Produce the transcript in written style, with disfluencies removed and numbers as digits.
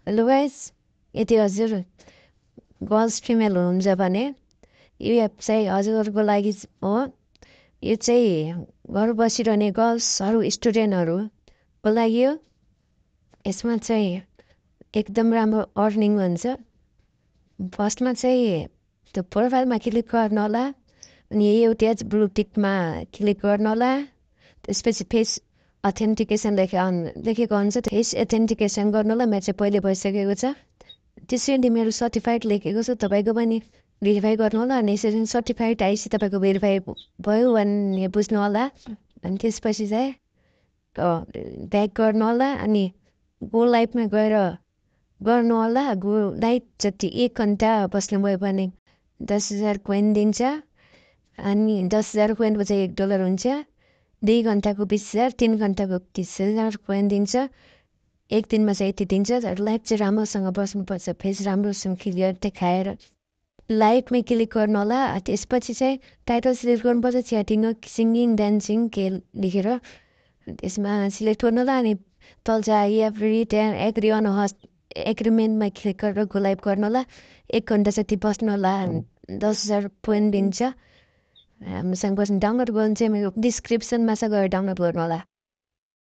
Hello guys, यदि हजुर girls female हुनुहुन्छ भने यो एप चाहिँ हजुरहरूको लागि हो। यो चाहिँ घर बसिरहने गर्ल्सहरू स्टुडेन्टहरूको लागि हो। यसमा चाहिँ एकदम राम्रो अर्निङ हुन्छ। फर्स्टमा चाहिँ त्यो प्रोफाइलमा क्लिक गर्नु होला, अनि एउटा ब्लू टिकमा क्लिक गर्नु होला। त्यसपछि फेस अथेन्टिकेसन लेखेको हुन्छ, फेस एथेन्टिकेसन गर्नु होला। मेरो चाहिँ पहिले भइसकेको छ। त्यसरी मेरो सर्टिफाइड लेखेको छ, तपाईँको पनि भेरिफाई गर्नु होला। अनि यसरी सर्टिफाइड आएपछि तपाईँको भेरिफाई भयो भन्ने बुझ्नु होला। अनि त्यसपछि चाहिँ ब्याक गर्नु होला, अनि गो लाइफमा गएर गर्नु होला। गो लाइफ जति 1 घन्टा बस्नुभयो भने 10,000 कोइन दिन्छ। अनि 10,000 कोइनको चाहिँ $1 हुन्छ। 2 घन्टाको 20,000, 3 घन्टाको 30,000 कोइन दिन्छ। एक दिनमा चाहिँ यति दिन्छ। लाइफ चाहिँ राम्रोसँग बस्नुपर्छ, फेस राम्रोसँग क्लियर देखाएर लाइफमै क्लिक गर्नु होला। त्यसपछि चाहिँ टाइटल सिलेक्ट गर्नुपर्छ, च्याटिङ सिङ्गिङ डान्सिङ के लेखेर त्यसमा सिलेक्ट गर्नु होला। अनि तल चाहिँ एग्री अन एग्रिमेन्टमा क्लिक गरेर गो लाइभ गर्नु होला। 1 घन्टा जति बस्नु होला, 10,000 पोइन्ट दिन्छ। हामीसँग बस्नु डाउनलोड गर्नु चाहिँ मेरो डिस्क्रिप्सनमा छ, गएर डाउनलोड गर्नु होला।